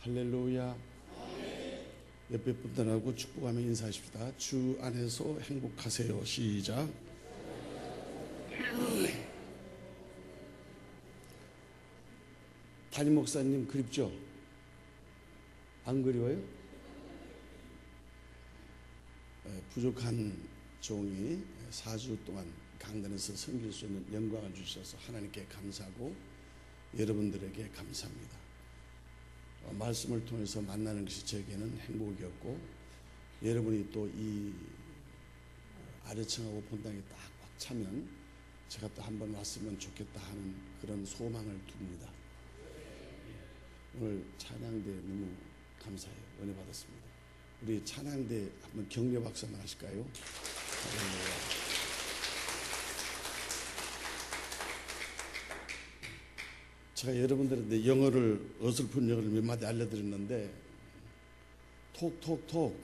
할렐루야. 옆에 분들하고 축복하며 인사하십시다. 주 안에서 행복하세요. 시작. 담임 목사님 그립죠? 안 그리워요? 부족한 종이 4주 동안 강단에서 섬길 수 있는 영광을 주셔서 하나님께 감사하고 여러분들에게 감사합니다. 말씀을 통해서 만나는 것이 저에게는 행복이었고, 여러분이 또 이 아래층하고 본당에 딱 꽉 차면 제가 또 한번 왔으면 좋겠다 하는 그런 소망을 둡니다. 오늘 찬양대 너무 감사해요. 은혜 받았습니다. 우리 찬양대 한번 격려 박수 한번 하실까요? 제가 여러분들한테 영어를 어설픈 영어를 몇 마디 알려드렸는데 톡톡톡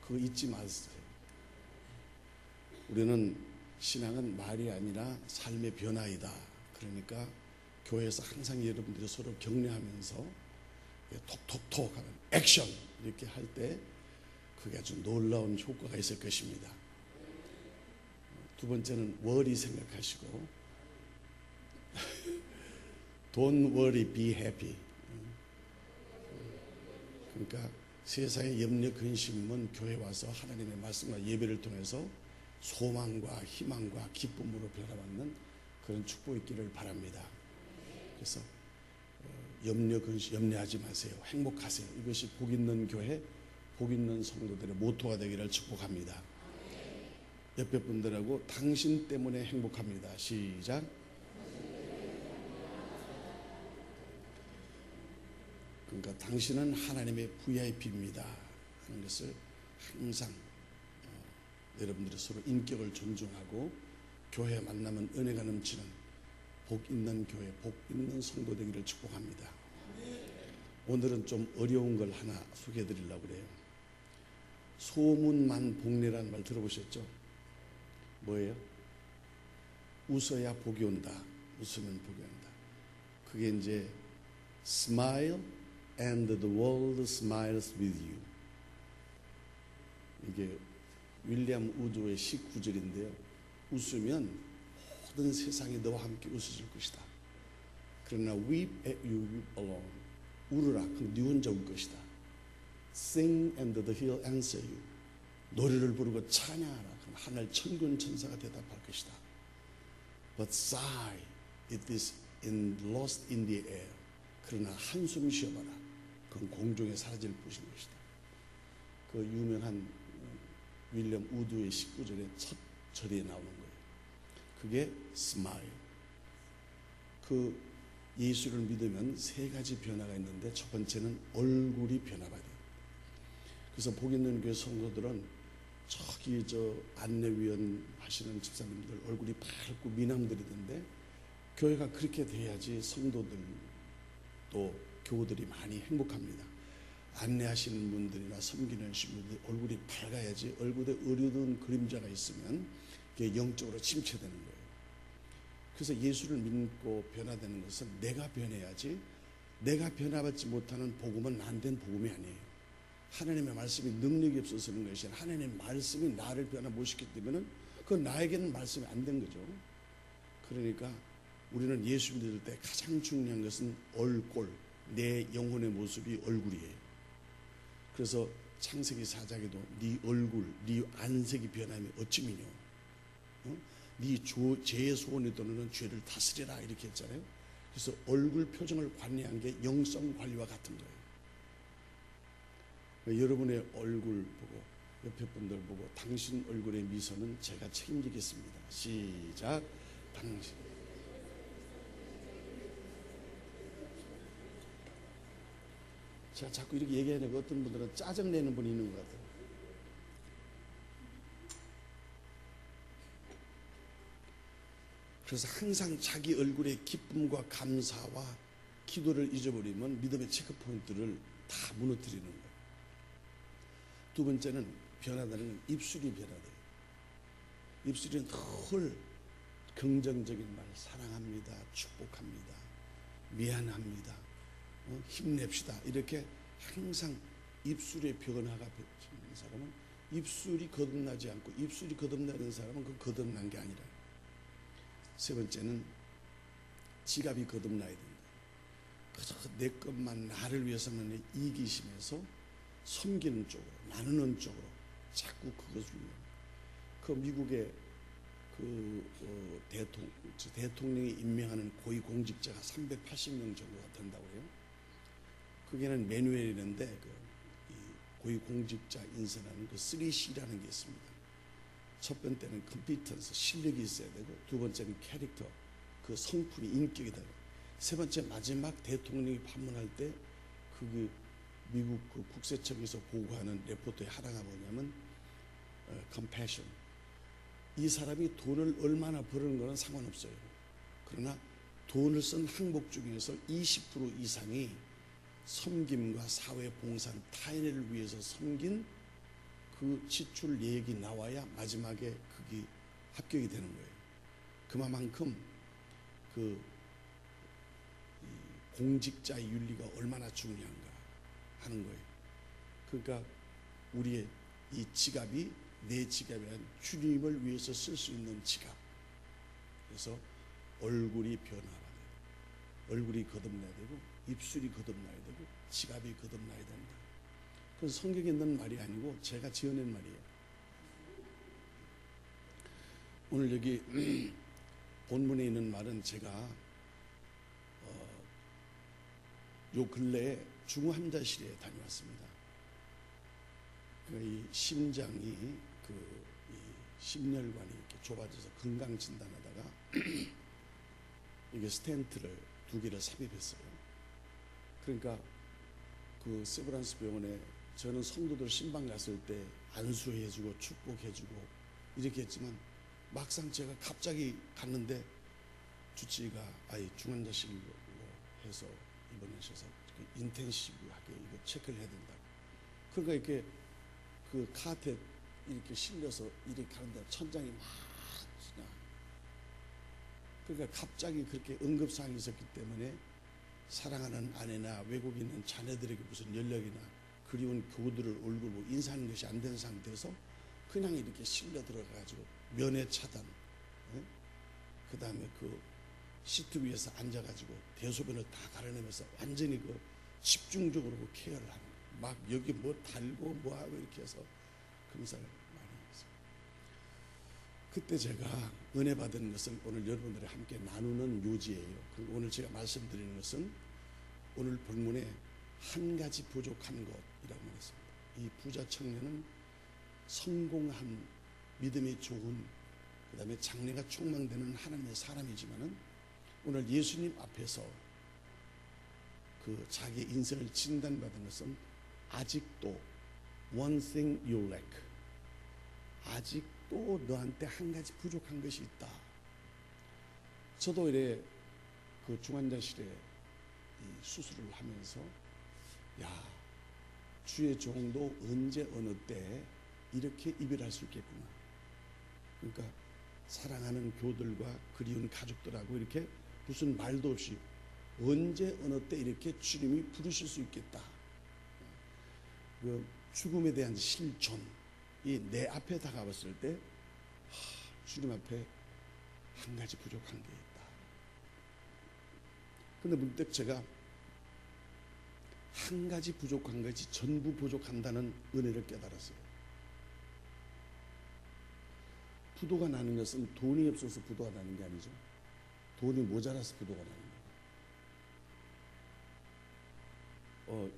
그거 잊지 마세요. 우리는 신앙은 말이 아니라 삶의 변화이다. 그러니까 교회에서 항상 여러분들이 서로 격려하면서 톡톡톡 하는 액션 이렇게 할 때 그게 아주 놀라운 효과가 있을 것입니다. 두 번째는 worry 생각하시고 Don't worry, be happy. 그러니까 세상의 염려 근심은 교회 와서 하나님의 말씀과 예배를 통해서 소망과 희망과 기쁨으로 변화받는 그런 축복이 있기를 바랍니다. 그래서 염려 근심 염려하지 마세요. 행복하세요. 이것이 복 있는 교회, 복 있는 성도들의 모토가 되기를 축복합니다. 옆에 분들하고 당신 때문에 행복합니다. 시작. 그러니까 당신은 하나님의 VIP입니다 하는 것을 항상 여러분들이 서로 인격을 존중하고 교회 만나면 은혜가 넘치는 복 있는 교회, 복 있는 성도 되기를 축복합니다. 오늘은 좀 어려운 걸 하나 소개해 드리려고 그래요. 소문만 복내라는 말 들어보셨죠? 뭐예요? 웃어야 복이 온다. 웃으면 복이 온다. 그게 이제 smile and the world smiles with you. 이게 윌리엄 우드의 시 구절인데요. 웃으면 모든 세상이 너와 함께 웃어줄 것이다. 그러나 weep at you weep alone. 울으라. 그럼 네 혼자 울 것이다. Sing and the hill answer you. 노래를 부르고 찬양하라. 그럼 하늘 천군 천사가 대답할 것이다. But sigh, it is lost in the air. 그러나 한숨 쉬어봐라. 그건 공중에 사라질 것인 것이다. 그 유명한 윌리엄 우드의 19절의 첫 절에 나오는 거예요. 그게 스마일. 그 예수를 믿으면 세 가지 변화가 있는데 첫 번째는 얼굴이 변화가 돼요. 그래서 복 있는 교회 성도들은 저기 안내위원 하시는 집사님들 얼굴이 밝고 미남들이던데 교회가 그렇게 돼야지 성도들 또 교우들이 많이 행복합니다. 안내하시는 분들이나 섬기는 분들 얼굴이 밝아야지 얼굴에 어두운 그림자가 있으면 그게 영적으로 침체되는 거예요. 그래서 예수를 믿고 변화되는 것은 내가 변해야지, 내가 변화받지 못하는 복음은 안 된 복음이 아니에요. 하나님의 말씀이 능력이 없어서 그런 것이 아니라 하나님의 말씀이 나를 변화 못 시켰기 때문에 그건 나에게는 말씀이 안 된 거죠. 그러니까 우리는 예수 믿을 때 가장 중요한 것은 얼굴, 내 영혼의 모습이 얼굴이에요. 그래서 창세기 4장에도 네 얼굴, 네 안색이 변하면 어찌 미뇨? 네 죄의 소원이 도는 죄를 다스리라 이렇게 했잖아요. 그래서 얼굴 표정을 관리한 게 영성 관리와 같은 거예요. 여러분의 얼굴 보고 옆에 분들 보고 당신 얼굴의 미소는 제가 책임지겠습니다. 시작. 당신. 제가 자꾸 이렇게 얘기하니까 어떤 분들은 짜증내는 분이 있는 것 같아요. 그래서 항상 자기 얼굴의 기쁨과 감사와 기도를 잊어버리면 믿음의 체크포인트를 다 무너뜨리는 거예요. 두 번째는 변화되는 건 입술이 변화돼요. 입술이 늘 긍정적인 말, 사랑합니다, 축복합니다, 미안합니다, 힘냅시다. 이렇게 항상 입술에 변화가 있는 사람은, 입술이 거듭나지 않고 입술이 거듭나는 사람은 그 거듭난 게 아니라. 세 번째는 지갑이 거듭나야 된다. 그저 내 것만, 나를 위해서는 이기심에서 섬기는 쪽으로, 나누는 쪽으로 자꾸 그것을 위해. 그 미국의 대통령이 임명하는 고위공직자가 380명 정도가 된다고 해요. 그게는 매뉴얼이는데 이 고위공직자 인선하는 그 3C라는 게 있습니다. 첫 번째는 컴피턴스, 실력이 있어야 되고, 두 번째는 캐릭터, 그 성품이, 인격이 되고, 세 번째 마지막 대통령이 방문할 때 그 미국 그 국세청에서 보고하는 레포트의 하나가 뭐냐면 compassion. 이 사람이 돈을 얼마나 버는 거는 상관없어요. 그러나 돈을 쓴 항목 중에서 20% 이상이 섬김과 사회 봉사, 타인을 위해서 섬긴 그 지출 예액이 나와야 마지막에 그게 합격이 되는 거예요. 그만큼 그 공직자의 윤리가 얼마나 중요한가 하는 거예요. 그러니까 우리의 이 지갑이 내 지갑이 아니라 주님을 위해서 쓸 수 있는 지갑. 그래서 얼굴이 변화가 되고, 얼굴이 거듭나야 되고, 입술이 거듭나야 되고, 지갑이 거듭나야 된다. 그건 성경에 있는 말이 아니고 제가 지어낸 말이에요. 오늘 여기 본문에 있는 말은 제가 요 근래에 중환자실에 다녀왔습니다. 이 심장이 이 심혈관이 이렇게 좁아져서 건강 진단하다가 이게 스텐트를 2개를 삽입했어요. 그러니까 그 세브란스 병원에 저는 성도들 신방 갔을 때 안수해주고 축복해주고 이렇게 했지만, 막상 제가 갑자기 갔는데 주치의가 중환자실로 해서 입원하셔서 인텐시브하게 이거 체크를 해야 된다고. 그러니까 이렇게 그 카트에 이렇게 실려서 이렇게 가는데 천장이 막 그냥, 그러니까 갑자기 그렇게 응급상황이 있었기 때문에 사랑하는 아내나 외국에 있는 자녀들에게 무슨 연락이나 그리운 교우들을 얼굴 보고 인사하는 것이 안 된 상태에서 그냥 이렇게 실려 들어가가지고 면회 차단, 그 다음에 그 시트 위에서 앉아가지고 대소변을 다 가려내면서 완전히 그 집중적으로 그 케어를 하는 거예요. 막 여기 뭐 달고 뭐 하고 이렇게 해서 검사를 많이 했어요. 그때 제가 은혜 받은 것은 오늘 여러분들이 함께 나누는 요지예요. 그리고 오늘 제가 말씀드리는 것은 오늘 본문에 한 가지 부족한 것이라고 말했습니다. 이 부자 청년은 성공한, 믿음이 좋은, 그 다음에 장래가 촉망되는 하나님의 사람이지만은 오늘 예수님 앞에서 그 자기 인생을 진단받은 것은 아직도 one thing you lack, 아직도 너한테 한 가지 부족한 것이 있다. 저도 이래 그 중환자실에 이 수술을 하면서 주의 종도 언제 어느 때 이렇게 이별할 수 있겠구나. 그러니까 사랑하는 교들과 그리운 가족들하고 이렇게 무슨 말도 없이 언제 어느 때 이렇게 주님이 부르실 수 있겠다. 그 죽음에 대한 실존, 이 내 앞에 다가왔을 때 주님 앞에 한 가지 부족한 게 있다. 근데 문득 제가 한 가지 부족한 것이 전부 부족한다는 은혜를 깨달았어요. 부도가 나는 것은 돈이 없어서 부도가 나는 게 아니죠. 돈이 모자라서 부도가 나는 거예요.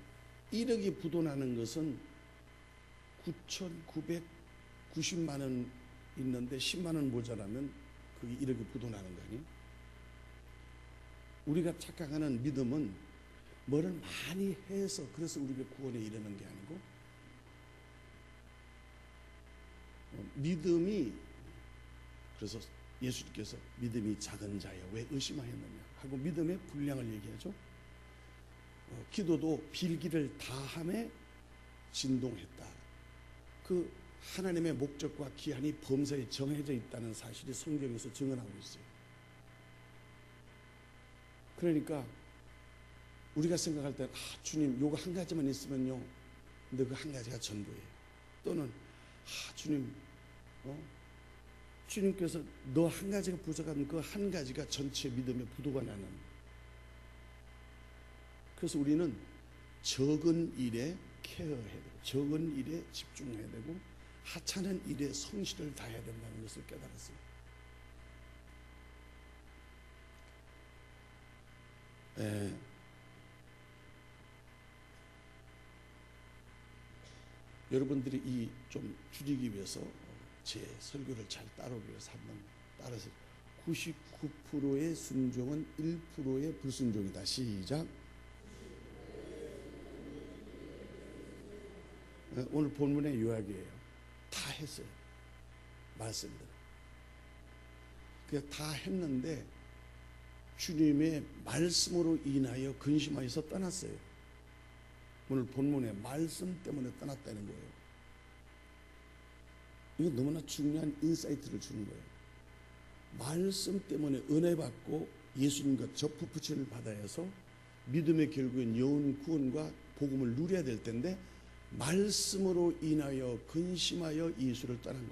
1억이 부도 나는 것은 9,990만 원 있는데 10만 원 모자라면 그게 1억이 부도 나는 거 아니에요? 우리가 착각하는 믿음은 뭐를 많이 해서 그래서 우리가 구원에 이르는 게 아니고, 믿음이, 그래서 예수님께서 믿음이 작은 자여 왜 의심하였느냐 하고 믿음의 분량을 얘기하죠. 기도도 빌기를 다함에 진동했다. 그 하나님의 목적과 기한이 범사에 정해져 있다는 사실이 성경에서 증언하고 있어요. 그러니까 우리가 생각할 때 주님 요거 한 가지만 있으면요, 근데 그 한 가지가 전부예요. 또는 주님 주님께서 너 한 가지가 부족하면 그 한 가지가 전체 믿음의 부도가 나는. 그래서 우리는 적은 일에 케어해야 되고 적은 일에 집중해야 되고 하찮은 일에 성실을 다해야 된다는 것을 깨달았어요. 여러분들이 이 좀 줄이기 위해서 제 설교를 잘 따르기 위해서 한번 따라서 99%의 순종은 1%의 불순종이다. 시작. 오늘 본문의 요약이에요. 다 했어요. 말씀대로. 다 했는데 주님의 말씀으로 인하여 근심하여서 떠났어요. 오늘 본문의 말씀 때문에 떠났다는 거예요. 이거 너무나 중요한 인사이트를 주는 거예요. 말씀 때문에 은혜 받고 예수님과 접붙 부침을 받아야 해서 믿음의 결국엔 영혼 구원과 복음을 누려야 될 텐데 말씀으로 인하여 근심하여 예수를 떠난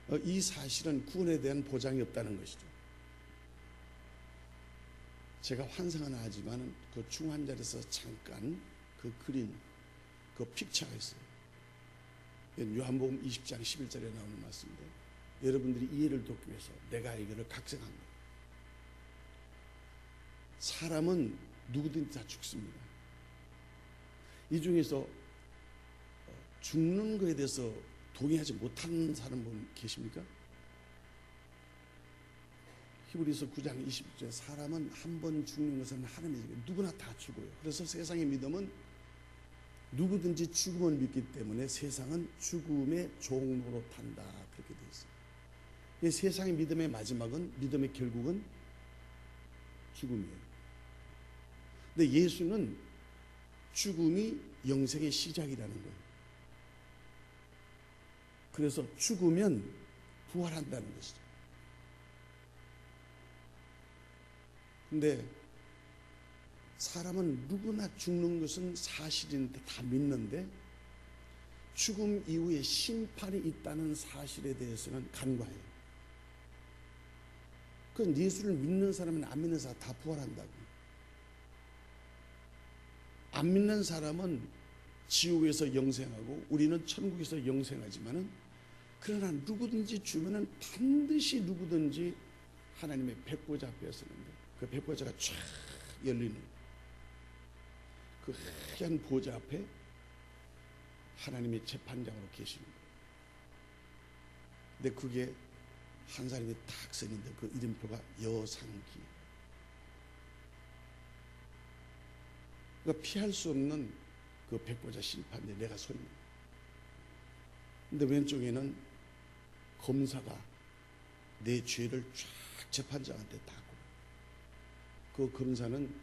거예요. 이 사실은 구원에 대한 보장이 없다는 것이죠. 제가 환상은 하지만 그 중한 자리에서 잠깐 그 그린 그 픽처가 있어요. 요한복음 20장 11절에 나오는 말씀인데 여러분들이 이해를 돕기 위해서 내가 이거를 각색한 거예요. 사람은 누구든지 다 죽습니다. 이 중에서 죽는 것에 대해서 동의하지 못하는 사람 분 계십니까? 히브리서 9장 20절에 사람은 한 번 죽는 것은 하나님의 누구나 다 죽어요. 그래서 세상의 믿음은 누구든지 죽음을 믿기 때문에 세상은 죽음의 종로로 탄다. 그렇게 되어 있어요. 세상의 믿음의 마지막은 믿음의 결국은 죽음이에요. 근데 예수는 죽음이 영생의 시작이라는 거예요. 그래서 죽으면 부활한다는 것이죠. 근데 사람은 누구나 죽는 것은 사실인데 다 믿는데 죽음 이후에 심판이 있다는 사실에 대해서는 간과해요. 그건 예수를 믿는 사람은 안 믿는 사람 다 부활한다고. 안 믿는 사람은 지옥에서 영생하고 우리는 천국에서 영생하지만은 그러나 누구든지 주면은 반드시 누구든지 하나님의 백보자 앞에 서는데 그 백보자가 쫙 열리는 그 하얀 보좌 앞에 하나님의 재판장으로 계시는 거예요. 근데 그게 한 사람이 딱 써있는데 그 이름표가 여상기. 그러니까 피할 수 없는 그 백보자 심판대 내가 서 있는 거예요. 근데 왼쪽에는 검사가 내 죄를 쫙 재판장한테 다 그 검사는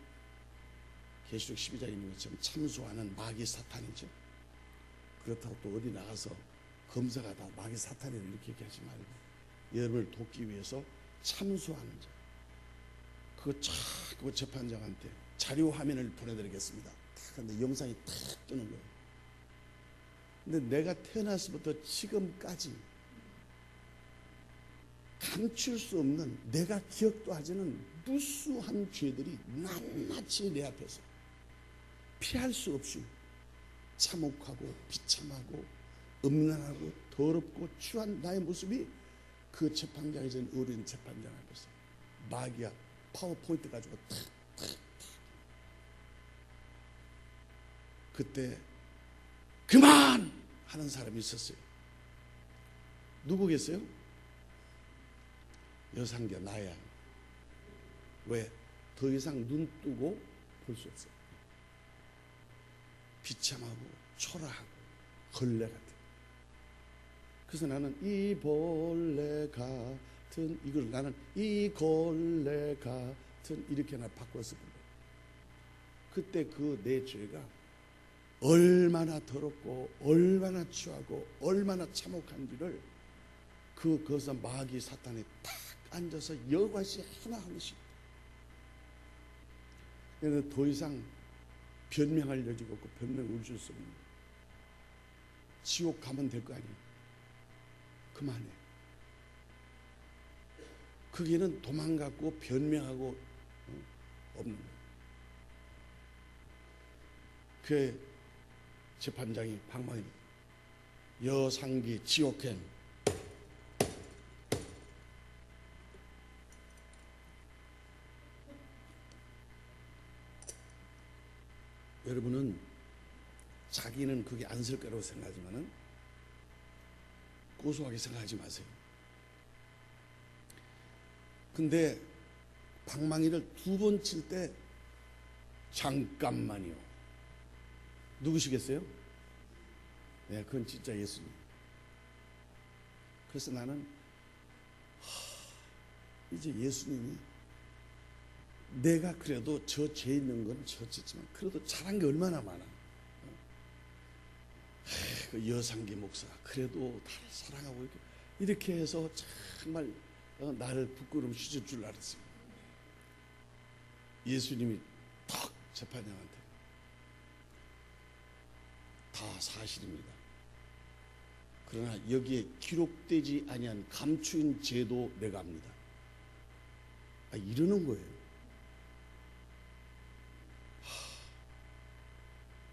계시록 12장에 있는 것처럼 참소하는 마귀 사탄이죠. 그렇다고 또 어디 나가서 검사가 다 마귀 사탄이다 이렇게 얘기하지 말고 여러분을 돕기 위해서 참소하는 자. 그거 그 재판장한테 자료 화면을 보내드리겠습니다. 근데 영상이 탁 뜨는 거예요. 근데 내가 태어나서부터 지금까지 감출 수 없는 내가 기억도 하지는 무수한 죄들이 낱낱이 내 앞에서 피할 수 없이 참혹하고 비참하고 음란하고 더럽고 추한 나의 모습이 그 재판장이 전 어린 재판장 앞에서 마귀야 파워포인트 가지고 탁탁탁 그때 그만 하는 사람이 있었어요. 누구겠어요? 여상기야 나야. 왜? 더 이상 눈 뜨고 볼 수 없어요. 비참하고 초라하고 걸레 같은. 그래서 나는 이 벌레 같은 이걸 나는 이 걸레 같은 이렇게 나 바꿔서 불러요. 그때 그 내 죄가 얼마나 더럽고 얼마나 추하고 얼마나 참혹한지를 그것은 마귀 사탄이 딱 앉아서 여과시 하나하나씩 그래서 더 이상 변명할 여지가 없고 변명을 줄 수 없는 거예요. 지옥 가면 될 거 아니에요. 그만해. 거기는 도망갔고 변명하고 없는 거예요. 그 재판장이 방망이 여상기 지옥행 여러분은 자기는 그게 안 쓸 거라고 생각하지만은 고소하게 생각하지 마세요. 근데 방망이를 2번 칠 때 잠깐만요. 누구시겠어요? 네, 그건 진짜 예수님. 그래서 나는 이제 예수님이 내가 그래도 저 죄 있는 건 저지만 그래도 잘한 게 얼마나 많아. 그 여상기 목사 그래도 나를 사랑하고 이렇게 해서 정말 나를 부끄러움 씻을 줄 알았어요. 예수님이 탁 재판장한테 다 사실입니다. 그러나 여기에 기록되지 아니한 감추인 죄도 내가 합니다. 이러는 거예요.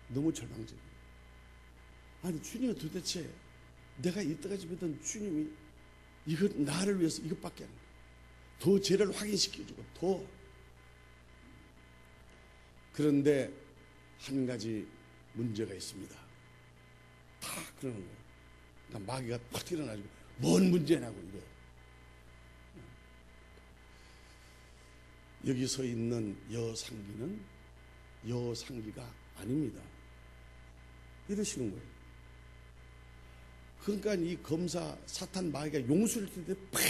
너무 절망적이에요. 아니 주님은 도대체 내가 이때까지 믿던 주님이 이거 나를 위해서 이것밖에 안 해요. 더 죄를 확인시켜주고 더. 그런데 한 가지 문제가 있습니다. 다 그러는 거예요. 그러니까 마귀가 팍 일어나지고 뭔 문제냐고 이래요. 여기 서 있는 여상기는 여상기가 아닙니다. 이러시는 거예요. 그러니까 이 검사 사탄 마귀가 용수를 칠 때 팍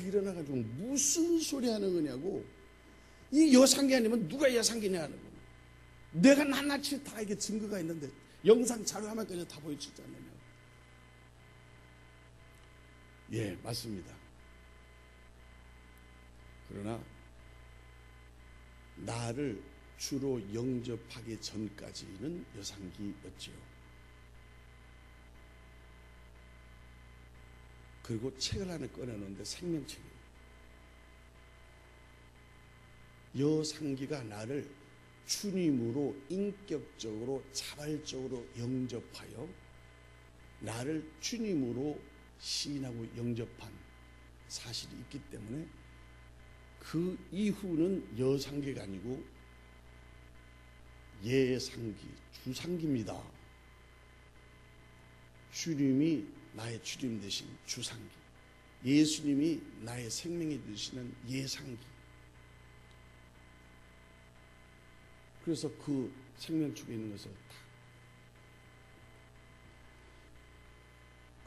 일어나가지고 무슨 소리 하는 거냐고. 이 여상기 아니면 누가 여상기냐 하는 거예요. 내가 낱낱이 다 이게 증거가 있는데 영상 자료 하나까지 다 보여주지 않느냐고. 예, 맞습니다. 그러나 나를 주로 영접하기 전까지는 여상기였지요. 그리고 책을 하나 꺼내놓는데 생명책이에요. 여상기가 나를 주님으로 인격적으로 자발적으로 영접하여 나를 주님으로 시인하고 영접한 사실이 있기 때문에 그 이후는 여상기가 아니고 예상기, 주상기입니다. 주님이 나의 주님 되신 주상기, 예수님이 나의 생명이 되시는 예상기. 그래서 그 생명축에 있는 것을 다.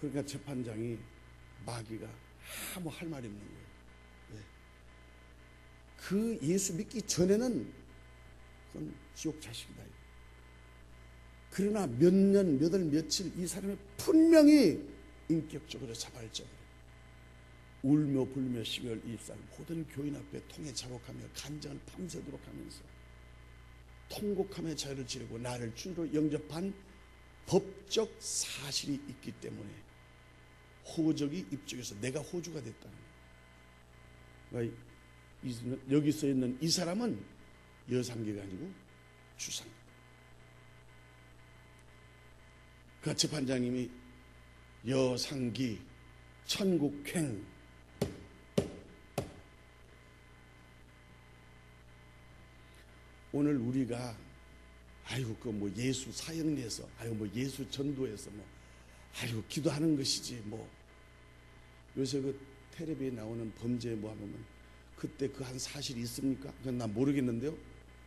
그러니까 재판장이 마귀가 아무 할 말이 없는 거예요. 왜? 그 예수 믿기 전에는 그건 지옥 자식이다. 그러나 몇 년, 몇 월, 며칠 이 사람이 분명히 인격적으로 자발적으로 울며 불며 12월 24일 모든 교인 앞에 통해 자복하며 간증을 밤새도록 하면서 통곡하며 자유를 지르고 나를 주로 영접한 법적 사실이 있기 때문에 호적이 입적해서 내가 호주가 됐다는 거예요. 그러니까 여기 써 있는 이 사람은 여상기가 아니고 주상기. 그 재판장님이 여상기 천국행 오늘 우리가 아이고 그 뭐 예수 사형리에서 아이고 뭐 예수 전도에서 뭐 아이고 기도하는 것이지 뭐 요새 그 텔레비에 나오는 범죄 뭐 하면 그때 그 한 사실이 있습니까? 그건 난 모르겠는데요.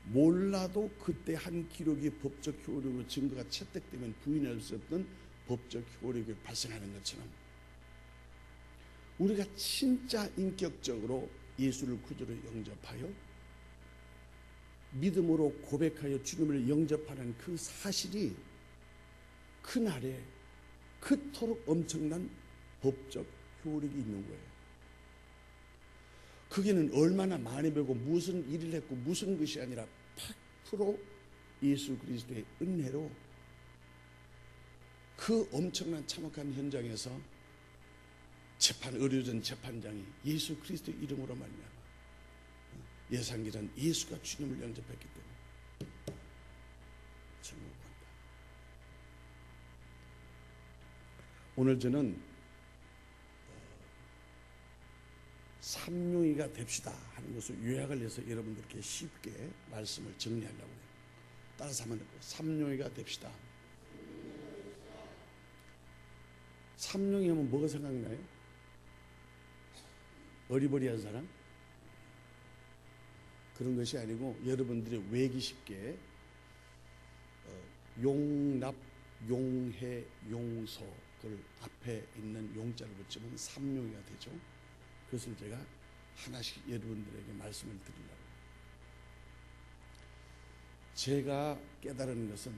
몰라도 그때 한 기록이 법적 효력으로 증거가 채택되면 부인할 수 없던 법적 효력이 발생하는 것처럼 우리가 진짜 인격적으로 예수를 구주로 영접하여 믿음으로 고백하여 주님을 영접하는 그 사실이 그날에 그토록 엄청난 법적 효력이 있는 거예요. 거기는 얼마나 많이 배우고 무슨 일을 했고 무슨 것이 아니라 100% 예수 그리스도의 은혜로 그 엄청난 참혹한 현장에서 의료전 재판장이 예수 그리스도의 이름으로 말미암아 예상기는 예수가 주님을 영접했기 때문에 천국을 간다. 오늘 저는 삼룡이가 됩시다 하는 것을 요약을 해서 여러분들께 쉽게 말씀을 정리하려고 해요. 따라서 한번 삼룡이가 됩시다. 삼룡이 하면 뭐가 생각나요? 어리버리한 사람? 그런 것이 아니고 여러분들이 외기 쉽게 용납, 용해, 용서 그걸 앞에 있는 용자를 붙이면 삼룡이가 되죠. 그것을 제가 하나씩 여러분들에게 말씀을 드리려고 해요. 제가 깨달은 것은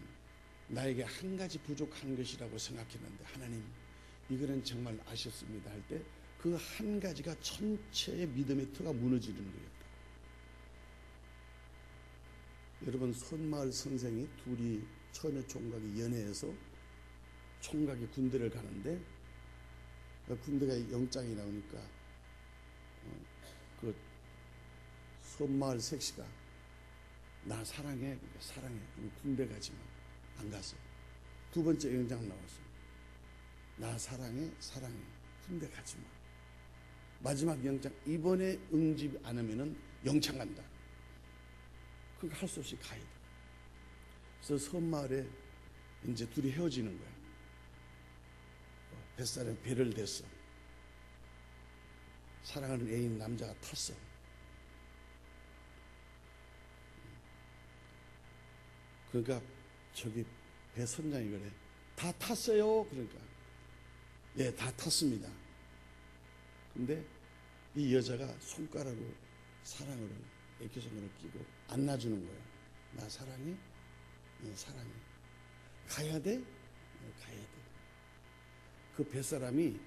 나에게 한 가지 부족한 것이라고 생각했는데 하나님 이거는 정말 아쉽습니다 할 때 그 한 가지가 전체의 믿음의 터가 무너지는 거였다. 여러분 선마을 선생이 둘이 처녀 총각이 연애해서 총각이 군대를 가는데 군대가 영장이 나오니까 그 선마을 색시가 나 사랑해, 사랑해. 군대 가지만 안 갔어. 두 번째 영장 나왔어. 나 사랑해, 사랑해. 군대 가지마. 마지막 영장 이번에 응집 안 하면은 영창 간다. 그거 할 수 없이 가야 돼. 그래서 섬마을에 이제 둘이 헤어지는 거야. 뱃살에 배를 댔어. 사랑하는 애인 남자가 탔어. 그러니까 저기 배 선장이 그래. 다 탔어요. 그러니까 예, 다 탔습니다. 근데 이 여자가 손가락으로 사랑으로 애교선을 끼고 안아주는 거야. 나 사랑해? 사랑해. 가야 돼? 가야 돼. 그 뱃사람이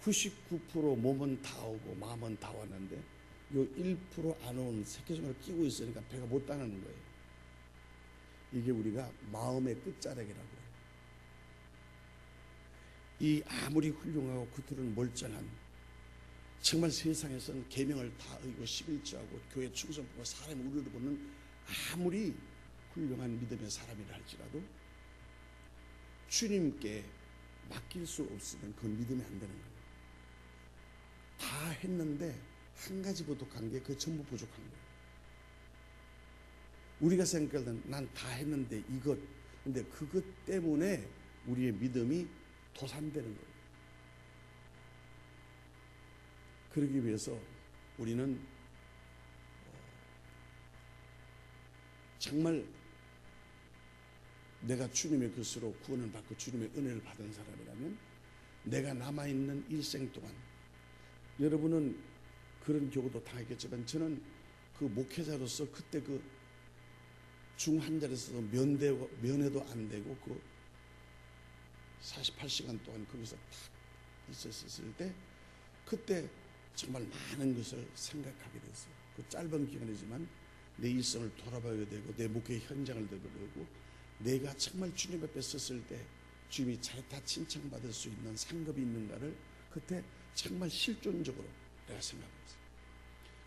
99% 몸은 다 오고 마음은 다 왔는데 요 1% 안 온 새끼손을 끼고 있으니까 배가 못 따르는 거예요. 이게 우리가 마음의 끝자락이라고 해요. 이 아무리 훌륭하고 겉으로는 멀쩡한 정말 세상에서는 계명을 다 의고 11조하고 교회 충성하고 사람의 우려를 보는 아무리 훌륭한 믿음의 사람이라 할지라도 주님께 맡길 수 없으면 그건 믿음이 안 되는 거예요. 다 했는데 한 가지 부족한 게 그 전부 부족한 거예요. 우리가 생각할 때는 난 다 했는데 이것, 근데 그것 때문에 우리의 믿음이 도산되는 거예요. 그러기 위해서 우리는 정말 내가 주님의 것으로 구원을 받고 주님의 은혜를 받은 사람이라면 내가 남아있는 일생 동안 여러분은 그런 경우도 당했겠지만 저는 그 목회자로서 그때 그 중환자로서 면회도 안 되고 그 48시간 동안 거기서 탁 있었을 때 그때 정말 많은 것을 생각하게 됐어요. 그 짧은 기간이지만 내 일생을 돌아봐야 되고 내 목회 현장을 되고 내가 정말 주님 앞에 섰을 때 주님이 잘다 칭찬받을 수 있는 상급이 있는가를 그때 정말 실존적으로 내가 생각했어요.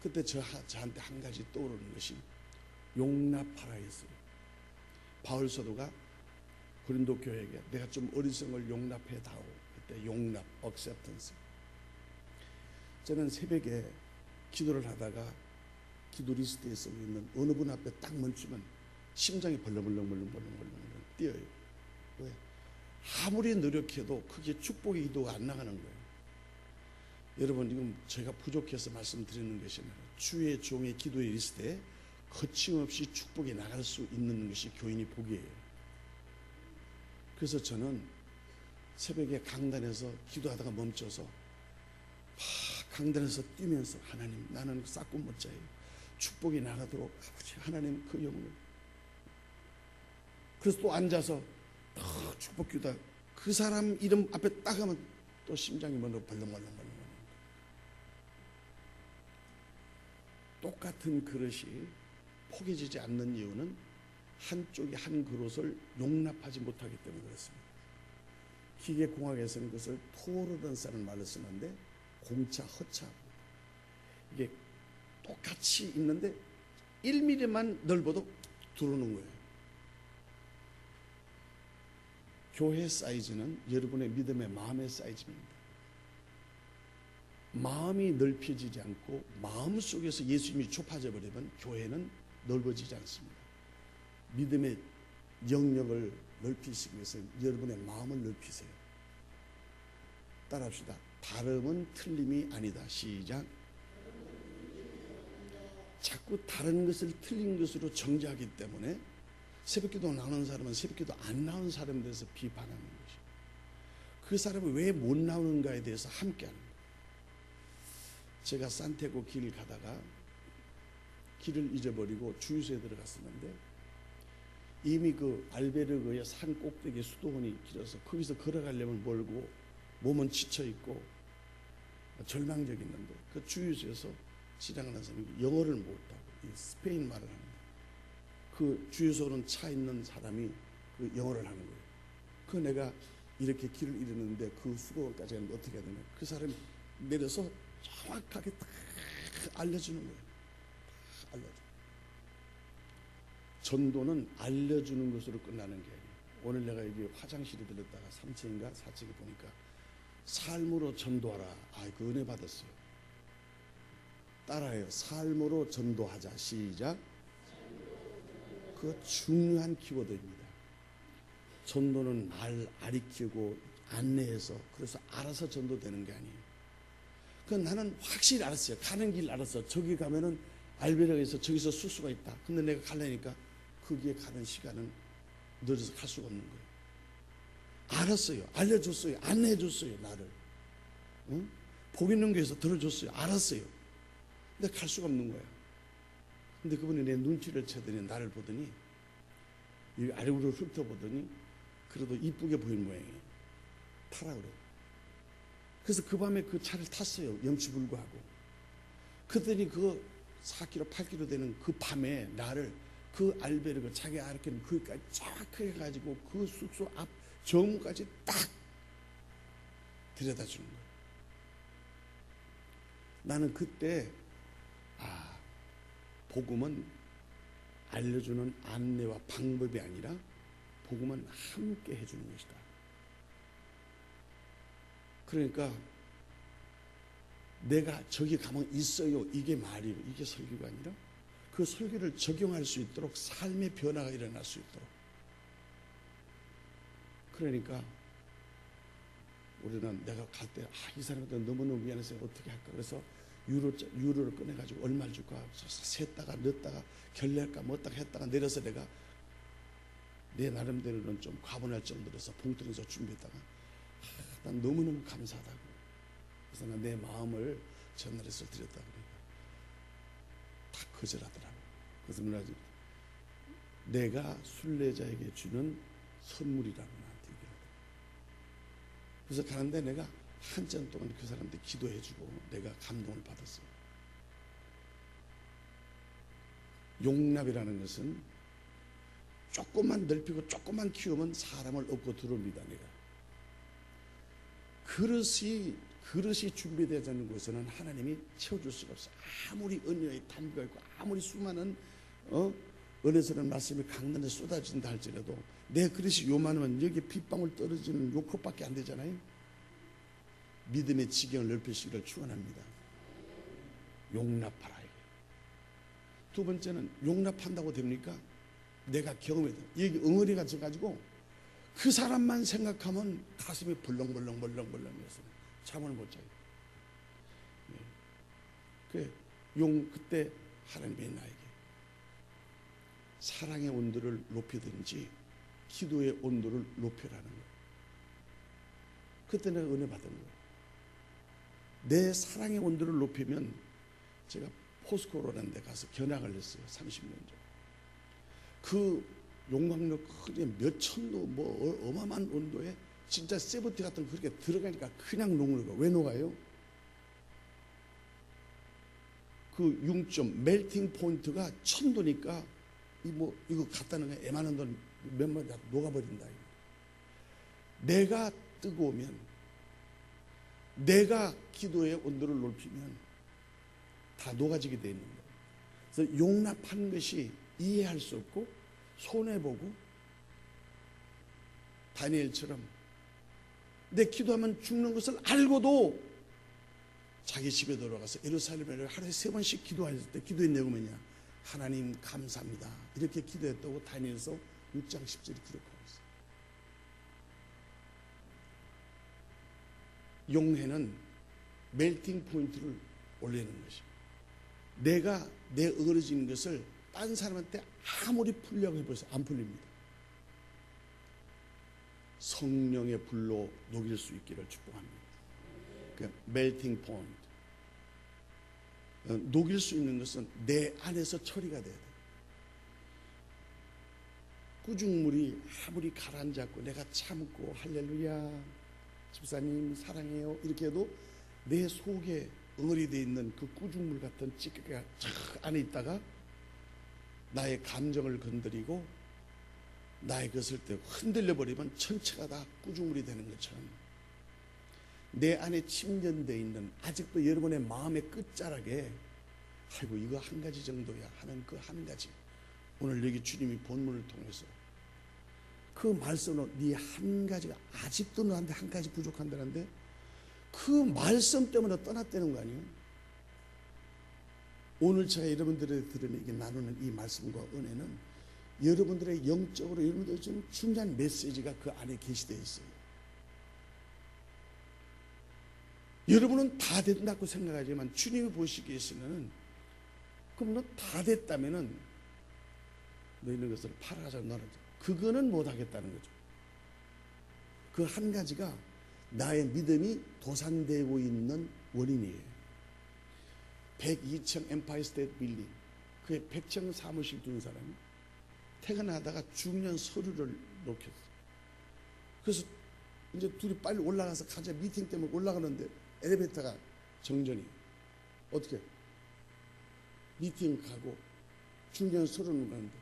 그때 저한테 한 가지 떠오르는 것이 용납하라 했어요. 바울 사도가 고린도 교회에게 내가 좀 어리석음을 용납해 다오. 그때 용납, acceptance. 저는 새벽에 기도를 하다가 기도 리스트에 쓰고 있는 어느 분 앞에 딱 멈추면 심장이 벌렁벌렁 뛰어요. 왜? 아무리 노력해도 그게 축복의 기도가 안 나가는 거예요. 여러분 지금 제가 부족해서 말씀드리는 것이 아니라 주의 종의 기도의 리스트에 거침없이 축복이 나갈 수 있는 것이 교인이 복이에요. 그래서 저는 새벽에 강단에서 기도하다가 멈춰서 강단에서 뛰면서 하나님 나는 싹군 못자예요. 축복이 나가도록 아버지 하나님 그 영혼을. 그래서 또 앉아서 더 축복 기도하고 그 사람 이름 앞에 딱 하면 또 심장이 먼저 벌렁벌렁. 똑같은 그릇이 포개지지 않는 이유는 한쪽이 한 그릇을 용납하지 못하기 때문에 그렇습니다. 기계공학에서는 그것을 토르던스라는 말을 쓰는데 공차, 허차, 이게 똑같이 있는데 1mm만 넓어도 들어오는 거예요. 교회 사이즈는 여러분의 믿음의 마음의 사이즈입니다. 마음이 넓혀지지 않고 마음 속에서 예수님이 좁아져 버리면 교회는 넓어지지 않습니다. 믿음의 영역을 넓히시기 위해서 여러분의 마음을 넓히세요. 따라합시다. 다름은 틀림이 아니다. 시작. 자꾸 다른 것을 틀린 것으로 정죄하기 때문에 새벽기도 나오는 사람은 새벽기도 안 나오는 사람에 대해서 비판하는 것이죠. 그 사람이 왜 못 나오는가에 대해서 함께하는 거예요. 제가 산티아고 길 가다가 길을 잊어버리고 주유소에 들어갔었는데 이미 그 알베르그의 산 꼭대기 수도원이 길어서 거기서 걸어가려면 멀고 몸은 지쳐있고 절망적이었는데 그 주유소에서 지나가는 사람이 영어를 못하고 스페인 말을 하는 거예요. 그 주유소는 차 있는 사람이 그 영어를 하는 거예요. 그 내가 이렇게 길을 잃었는데 그 수도원까지 가는데 어떻게 해야 되나. 그 사람이 내려서 정확하게 딱 알려주는 거예요. 딱 알려줘. 전도는 알려주는 것으로 끝나는 게 아니에요. 오늘 내가 여기 화장실에 들렸다가 3층인가 4층에 보니까 삶으로 전도하라. 그 은혜 받았어요. 따라해요. 삶으로 전도하자. 시작. 그 중요한 키워드입니다. 전도는 말 아리키고 안내해서 그래서 알아서 전도되는 게 아니에요. 그 나는 확실히 알았어요. 가는 길 알았어. 저기 가면은 알베르가에서 저기서 수수가 있다. 근데 내가 가려니까 거기에 가는 시간은 늦어서 갈 수가 없는 거예요. 알았어요. 알려줬어요. 안내해줬어요. 나를. 응? 복 있는 교회에서 들어줬어요. 알았어요. 근데 갈 수가 없는 거야. 근데 그분이 내 눈치를 채더니 나를 보더니 이 아래로 훑어보더니 그래도 이쁘게 보이는 모양이에요. 타라 그래. 그래서 그 밤에 그 차를 탔어요. 염치불구하고. 그랬더니 그 4km, 8km 되는 그 밤에 나를 그 알베르그 자기 알았기는 거기까지 정확하게 가지고 그 숙소 앞 정문까지 딱 데려다 주는 거예요. 나는 그때 복음은 알려주는 안내와 방법이 아니라 복음은 함께 해주는 것이다. 그러니까 내가 저기 가면 있어요. 이게 말이에요. 이게 설교가 아니라 그 설교를 적용할 수 있도록 삶의 변화가 일어날 수 있도록. 그러니까 우리는 내가 갈 때 이 사람한테 너무너무 미안해서 어떻게 할까. 그래서 유로를 꺼내가지고 얼마를 줄까. 셌다가 넣었다가 결례할까 뭐었다가 했다가 내려서 내가 내 나름대로는 좀 과분할 정도로서 봉투에서 준비했다가 난 너무너무 감사하다고. 그래서 난 내 마음을 전날에서 드렸다 그러니까 다 거절하더라고. 그래서 내가 순례자에게 주는 선물이라고 나한테 얘기하더라고. 그래서 가는데 내가 한참 동안 그 사람한테 기도해주고 내가 감동을 받았어요. 용납이라는 것은 조금만 넓히고 조금만 키우면 사람을 업고 들어옵니다. 내가 그릇이 준비되지 않는 곳에는 하나님이 채워줄 수가 없어요. 아무리 은혜의 담비가 있고 아무리 수많은 은혜스러운 말씀이 강단에 쏟아진다 할지라도 내 그릇이 요만하면 여기 빗방울 떨어지는 요 컵밖에 안 되잖아요. 믿음의 지경을 넓히시기를 축원합니다. 용납하라. 두 번째는 용납한다고 됩니까? 내가 경험해도 여기 엉어리가 져가지고 그 사람만 생각하면 가슴이 벌렁벌렁해서 잠을 못 자요. 그때 하나님이 나에게 사랑의 온도를 높이든지 기도의 온도를 높여라는 거예요. 그때 내가 은혜 받은 거예요. 내 사랑의 온도를 높이면 제가 포스코로라는 데 가서 견학을 했어요. 30년 전. 그 용광로 크게 몇 천도 뭐 어마어마한 온도에 진짜 세븐티 같은 그렇게 들어가니까 그냥 녹는 거. 왜 녹아요? 그 융점 멜팅 포인트가 1000도니까 이거 갖다 놓으면 애만한 돈 몇만 다 녹아버린다. 내가 뜨거우면, 내가 기도의 온도를 높이면 다 녹아지게 돼 있는 거예요. 그래서 용납하는 것이 이해할 수 없고 손해보고, 다니엘처럼 내 기도하면 죽는 것을 알고도 자기 집에 돌아가서 예루살렘에 하루에 3번씩 기도할 때 기도의 내용이 뭐냐? 하나님 감사합니다. 이렇게 기도했다고 다니엘서 6장 10절이 기록하고 있어요. 용해는 멜팅 포인트를 올리는 것이에요. 내가 내 어그러진 것을 딴 사람한테 아무리 풀려고 해보세요. 안 풀립니다. 성령의 불로 녹일 수 있기를 축복합니다. 멜팅 포인트. 녹일 수 있는 것은 내 안에서 처리가 돼야 돼. 꾸중물이 아무리 가라앉았고 내가 참고 할렐루야 집사님 사랑해요 이렇게 해도 내 속에 응어리 되어 있는 그 꾸중물 같은 찌개가 안에 있다가 나의 감정을 건드리고 나의 것을 때 흔들려 버리면 전체가 다 꾸중물이 되는 것처럼 내 안에 침전되어 있는 아직도 여러분의 마음의 끝자락에 아이고 이거 한 가지 정도야 하는 그 한 가지, 오늘 여기 주님이 본문을 통해서 그 말씀으로 네 한 가지가 아직도 너한테 한 가지 부족한다는데 그 말씀 때문에 떠났다는 거 아니에요? 오늘 제가 여러분들에게 나누는 이 말씀과 은혜는 여러분들의 영적으로 여러분들 좀 중요한 메시지가 그 안에 게시되어 있어요. 여러분은 다 된다고 생각하지만 주님이 보시기에는 그럼 너 다 됐다면은 너 있는 것을 팔아서 너는 그거는 못하겠다는 거죠. 그 한 가지가 나의 믿음이 도산되고 있는 원인이에요. 102층 엠파이어 스테이트 빌딩 그에 100층 사무실 둔 사람이 퇴근하다가 중년 서류를 놓쳤어. 그래서 이제 둘이 빨리 올라가서 가자 미팅 때문에 올라가는데 엘리베이터가 정전이 어떻게 미팅 가고 중년 서류를 가는데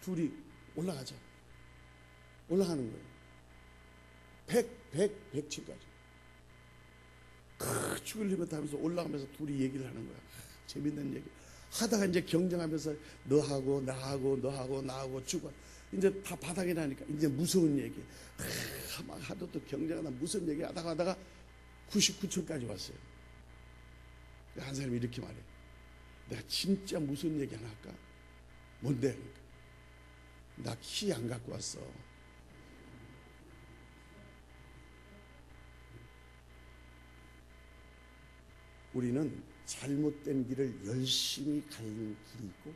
둘이 올라가자 올라가는 거예요. 100층까지 죽을 힘을 하면서 올라가면서 둘이 얘기를 하는 거야. 재밌는 얘기 하다가 이제 경쟁하면서 너하고 나하고 죽어 이제 다 바닥에 나니까 이제 무서운 얘기 막 하도 또 경쟁하다 무슨 얘기 하다가 99층까지 왔어요. 한 사람이 이렇게 말해. 내가 진짜 무슨 얘기 하나 할까? 뭔데? 나 키 안 갖고 왔어. 우리는 잘못된 길을 열심히 가는 길이 있고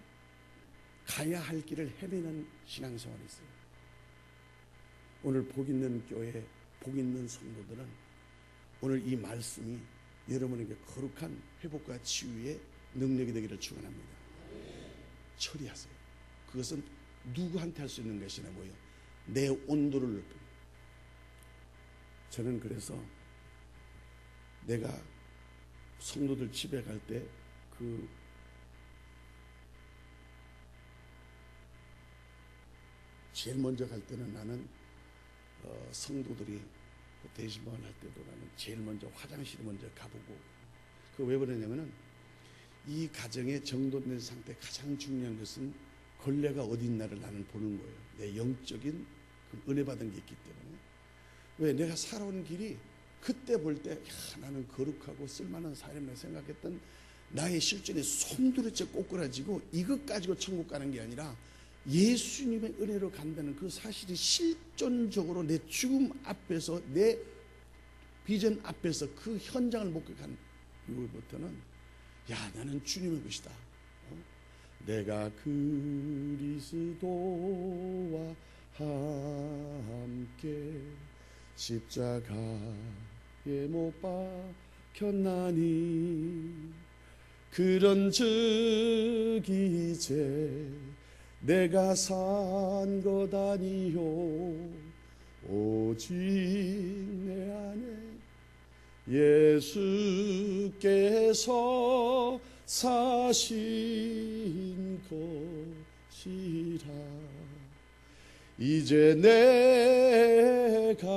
가야 할 길을 헤매는 신앙생활이 있어요. 오늘 복 있는 교회, 복 있는 성도들은 오늘 이 말씀이 여러분에게 거룩한 회복과 치유의 능력이 되기를 축원합니다. 처리하세요. 그것은 누구한테 할 수 있는 것이냐 뭐예요? 내 온도를 높이고. 저는 그래서 내가 성도들 집에 갈 때 제일 먼저 갈 때는 나는 성도들이 대신방을 할 때도 나는 제일 먼저 화장실에 먼저 가보고 그 왜 그러냐면은 이 가정의 정돈된 상태 가장 중요한 것은 걸레가 어디 있나를 나는 보는 거예요. 내 영적인 그 은혜 받은 게 있기 때문에. 왜 내가 살아온 길이 그때 볼 때 나는 거룩하고 쓸만한 사람이라 생각했던 나의 실존의 송두리째 꼬꾸라지고 이것 가지고 천국 가는 게 아니라 예수님의 은혜로 간다는 그 사실이 실존적으로 내 죽음 앞에서 내 비전 앞에서 그 현장을 목격한 이후부터는 야 나는 주님의 것이다. 내가 그리스도와 함께 십자가에 못 박혔나니 그런즉 이제 내가 산 것 아니요 오직 내 안에 예수께서 사신 것이라. 이제 내가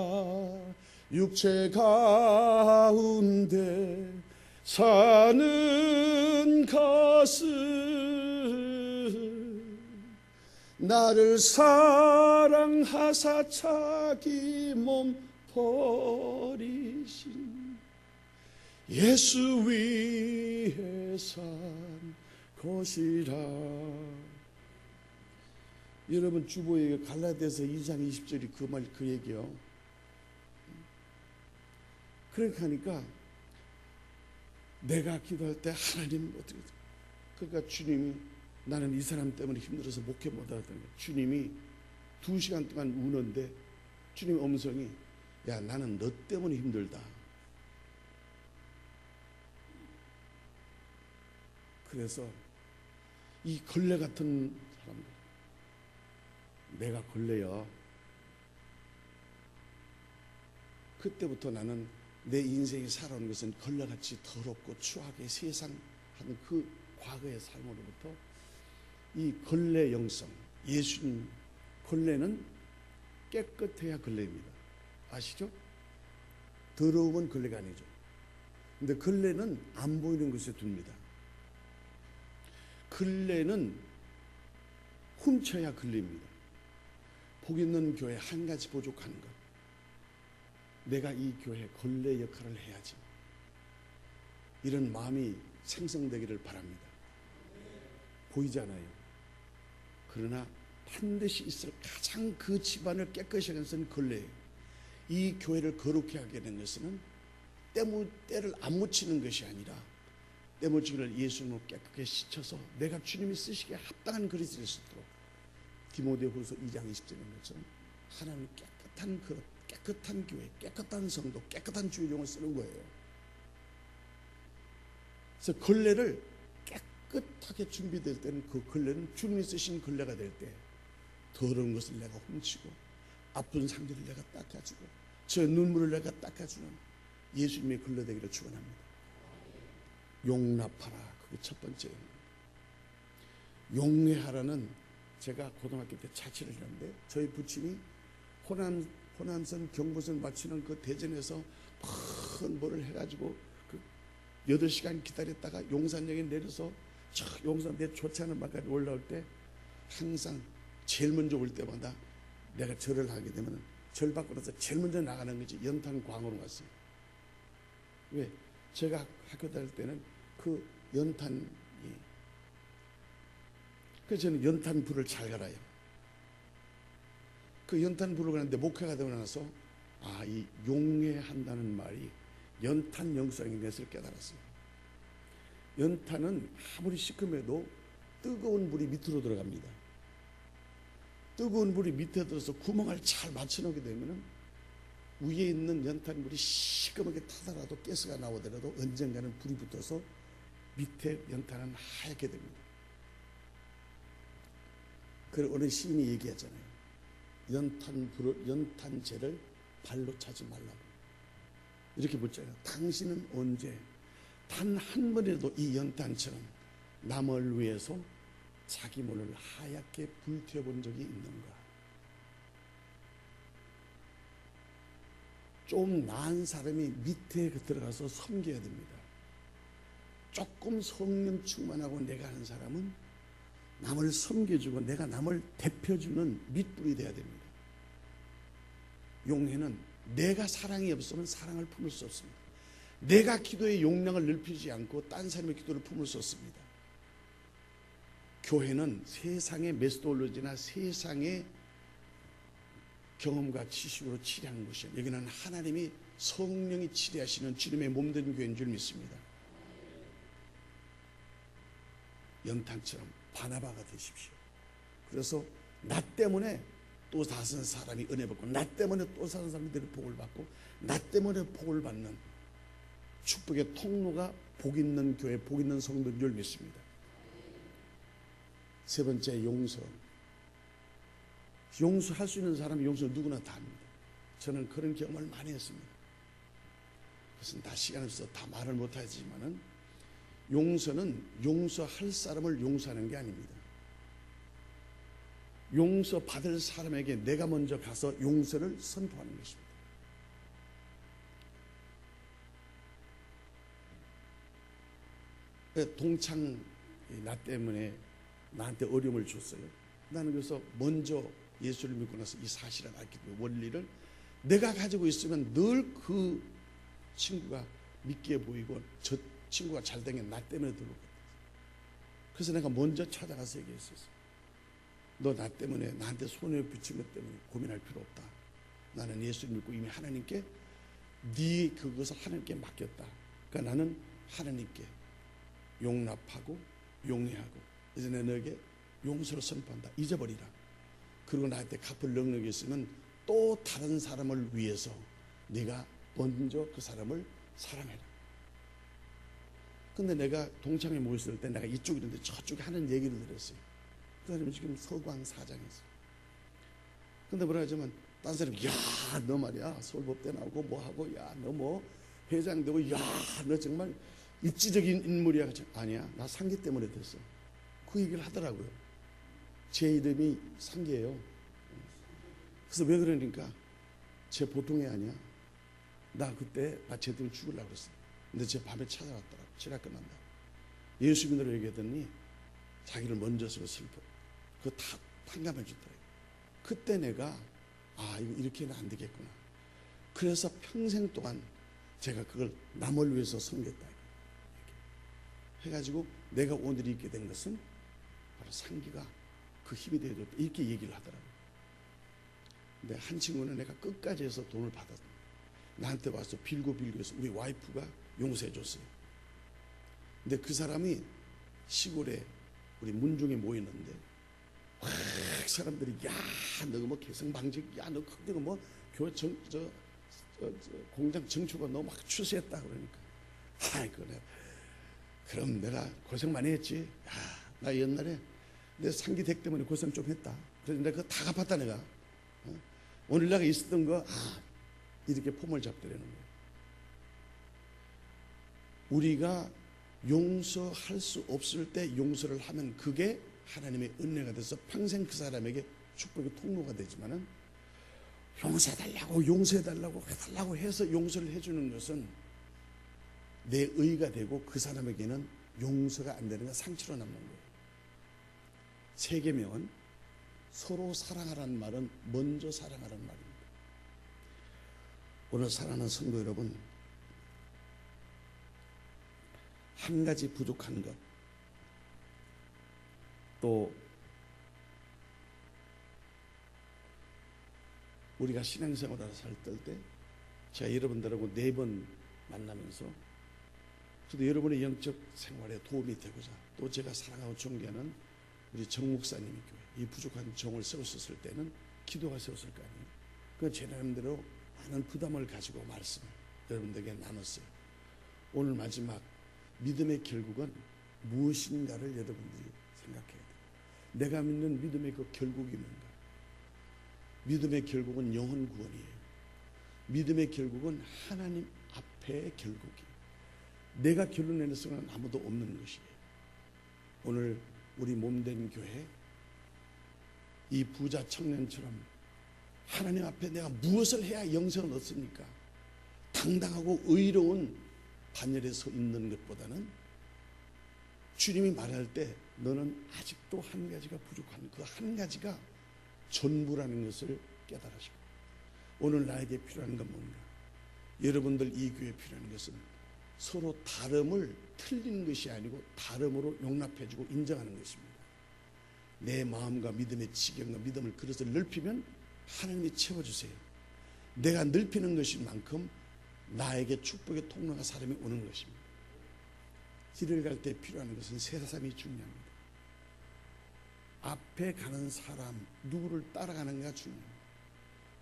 육체 가운데 사는 것은 나를 사랑하사 자기 몸 버리신 예수 위에 산 것이라. 여러분, 주보에 갈라디아서 2장 20절이 그 말, 그 얘기요. 그렇게 하니까 내가 기도할 때 하나님 어떻게, 그러니까 주님이, 나는 이 사람 때문에 힘들어서 목회 못하던 거야. 주님이 2시간 동안 우는데 주님 음성이, 야, 나는 너 때문에 힘들다. 그래서 이 걸레 같은 사람들, 내가 걸레요. 그때부터 나는 내 인생이 살아온 것은 걸레같이 더럽고 추하게 세상 하는 그 과거의 삶으로부터 이 걸레 영성, 예수님, 걸레는 깨끗해야 걸레입니다. 아시죠? 더러우면 걸레가 아니죠. 근데 걸레는 안 보이는 곳에 둡니다. 걸레는 훔쳐야 걸레입니다. 복 있는 교회 한 가지 부족한 것, 내가 이 교회 걸레 역할을 해야지, 이런 마음이 생성되기를 바랍니다. 보이잖아요. 그러나 반드시 있을 가장 그 집안을 깨끗이 하는 것은 걸레예요. 이 교회를 거룩히 하게 된 것은 때를 안 묻히는 것이 아니라 때 묻히기를 예수님으로 깨끗하게 씻어서 내가 주님이 쓰시기에 합당한 그릇이 될 수 있도록, 디모데후서 2장 20절인 것처럼 하나님 깨끗한 그릇, 깨끗한 교회, 깨끗한 성도, 깨끗한 주일용을 쓰는 거예요. 그래서 걸레를 깨끗하게 준비될 때는 그 걸레는 주님이 쓰신 걸레가 될 때 더러운 것을 내가 훔치고 아픈 상처를 내가 닦아주고 저 눈물을 내가 닦아주는 예수님의 걸레 되기를 축원합니다. 용납하라, 그게 첫 번째예요. 용례하라는, 제가 고등학교 때 자취를 했는데 저희 부친이 호남선 경부선 마치는 그 대전에서 큰 뭐를 해가지고 그 8시간 기다렸다가 용산역에 내려서 저 용산 내 좋지 않은 말까지 올라올 때 항상 제일 먼저 올 때마다 내가 절을 하게 되면 절 받고 나서 제일 먼저 나가는 것이 연탄 광으로 갔어요. 왜? 제가 학교 다닐 때는 그 연탄이, 그래서 저는 연탄 불을 잘 갈아요. 그 연탄 불을 가는데 목회가 되고 나서 이 용례한다는 말이 연탄 영성인 것을 깨달았어요. 연탄은 아무리 시큼해도 뜨거운 불이 밑으로 들어갑니다. 뜨거운 불이 밑에 들어서 구멍을 잘 맞춰놓게 되면 위에 있는 연탄불이 시커멓게 타더라도 가스가 나오더라도 언젠가는 불이 붙어서 밑에 연탄은 하얗게 됩니다. 그리고 어느 시인이 얘기하잖아요. 연탄재를 발로 차지 말라고. 이렇게 묻잖아요. 당신은 언제 단 한 번이라도 이 연탄처럼 남을 위해서 자기 몸을 하얗게 불태워본 적이 있는가? 좀 나은 사람이 밑에 들어가서 섬겨야 됩니다. 조금 성령 충만하고 내가 하는 사람은 남을 섬겨주고 내가 남을 대표주는 밑불이 돼야 됩니다. 용회는 내가 사랑이 없으면 사랑을 품을 수 없습니다. 내가 기도의 용량을 넓히지 않고 딴 사람의 기도를 품을 수 없습니다. 교회는 세상의 메소돌로지나 세상의 경험과 지식으로 치료하는 것이에요. 여기는 하나님이 성령이 치료하시는 주님의 몸된 교회인 줄 믿습니다. 연탄처럼 바나바가 되십시오. 그래서 나 때문에 또 다른 사람이 은혜 받고, 나 때문에 또 다른 사람들이 복을 받고, 나 때문에 복을 받는 축복의 통로가 복 있는 교회, 복 있는 성도인 줄 믿습니다. 세 번째, 용서. 용서할 수 있는 사람은 용서 누구나 다 합니다. 저는 그런 경험을 많이 했습니다. 그래서 다 시간 없어서 다 말을 못하지만은 용서는 용서할 사람을 용서하는 게 아닙니다. 용서받을 사람에게 내가 먼저 가서 용서를 선포하는 것입니다. 동창이 나 때문에 나한테 어려움을 줬어요. 나는 그래서 먼저 예수를 믿고 나서 이 사실을 알게 되고 원리를 내가 가지고 있으면 늘 그 친구가 믿기에 보이고 저 친구가 잘 된 게 나 때문에 들어오거든. 그래서 내가 먼저 찾아가서 얘기했었어. 너 나 때문에 나한테 손에 붙인 것 때문에 고민할 필요 없다. 나는 예수를 믿고 이미 하나님께 네 그것을 하나님께 맡겼다. 그러니까 나는 하나님께 용납하고 용서하고 이제 내가 너에게 용서를 선포한다. 잊어버리라. 그리고 나한테 갚을 능력이 있으면 또 다른 사람을 위해서 네가 먼저 그 사람을 사랑해라. 근데 내가 동창회 모였을 때 내가 이쪽에 있는데 저쪽에 하는 얘기를 들었어요. 그 사람이 지금 서광 사장이었어. 근데 뭐라 하자면 딴 사람이 야 너 말이야 서울법대 나오고 뭐하고 야 너 뭐 회장 되고 야 너 정말 입지적인 인물이야. 아니야 나 상기 때문에 됐어. 그 얘기를 하더라고요. 제 이름이 상기예요. 그래서 왜 그러니까 제 보통이 아니야. 나 그때 쟤 때문에 죽으려고 그랬어. 근데 쟤 밤에 찾아왔더라고. 지나 끝난다. 예수 믿으러 얘기하더니 자기를 먼저 쓰고 슬퍼. 그거 다 탕감해 주더라고요. 그때 내가 이거 이렇게는 안 되겠구나. 그래서 평생 동안 제가 그걸 남을 위해서 섬겼다. 해가지고 내가 오늘 있게 된 것은 바로 상기가 그 힘이 되어줬다. 이렇게 얘기를 하더라고요. 근데 한 친구는 내가 끝까지 해서 돈을 받았어. 나한테 와서 빌고 해서 우리 와이프가 용서해 줬어요. 근데 그 사람이 시골에 우리 문중에 모이는데 사람들이 야 너 뭐 개성방직 야 너 그거 뭐 교회 공장 정초가 너 막 추수했다 그러니까 그래 그럼 내가 고생 많이 했지. 나 옛날에 내 상기 댁 때문에 고생 좀 했다. 그래서 내가 그거 다 갚았다 내가. 오늘 내가 있었던 거 이렇게 폼을 잡더라는 거예요. 우리가 용서할 수 없을 때 용서를 하면 그게 하나님의 은혜가 돼서 평생 그 사람에게 축복의 통로가 되지만은 용서해달라고 해달라고 해서 용서를 해주는 것은 내 의가 되고 그 사람에게는 용서가 안 되는 건 상처로 남는 거예요. 세계명은 서로 사랑하라는 말은 먼저 사랑하라는 말입니다. 오늘 사랑하는 성도 여러분, 한 가지 부족한 것, 또 우리가 신앙생활을 살 때 제가 여러분들하고 4번 만나면서 저도 여러분의 영적 생활에 도움이 되고자 또 제가 사랑하고 존경하는 우리 정 목사님이 교회 이 부족한 정을 세웠을 때는 기도가 세웠을 거 아니에요. 그 제 나름대로 많은 부담을 가지고 말씀을 여러분들에게 나눴어요. 오늘 마지막 믿음의 결국은 무엇인가를 여러분들이 생각해야 돼요. 내가 믿는 믿음의 그 결국이 뭔가? 믿음의 결국은 영혼 구원이에요. 믿음의 결국은 하나님 앞의 결국이. 내가 결론 내는 순간 아무도 없는 것이에요. 오늘 우리 몸된 교회 이 부자 청년처럼 하나님 앞에 내가 무엇을 해야 영생을 얻습니까? 당당하고 의로운 반열에 서 있는 것보다는 주님이 말할 때 너는 아직도 한 가지가 부족한 그 한 가지가 전부라는 것을 깨달으시고 오늘 나에게 필요한 건 뭔가? 여러분들 이 교회에 필요한 것은 서로 다름을 틀리는 것이 아니고 다름으로 용납해주고 인정하는 것입니다. 내 마음과 믿음의 지경과 믿음을 그릇을 넓히면 하나님이 채워주세요. 내가 넓히는 것인 만큼 나에게 축복의 통로가 사람이 오는 것입니다. 길을 갈 때 필요한 것은 세 사람이 중요합니다. 앞에 가는 사람 누구를 따라가는가 중요합니다.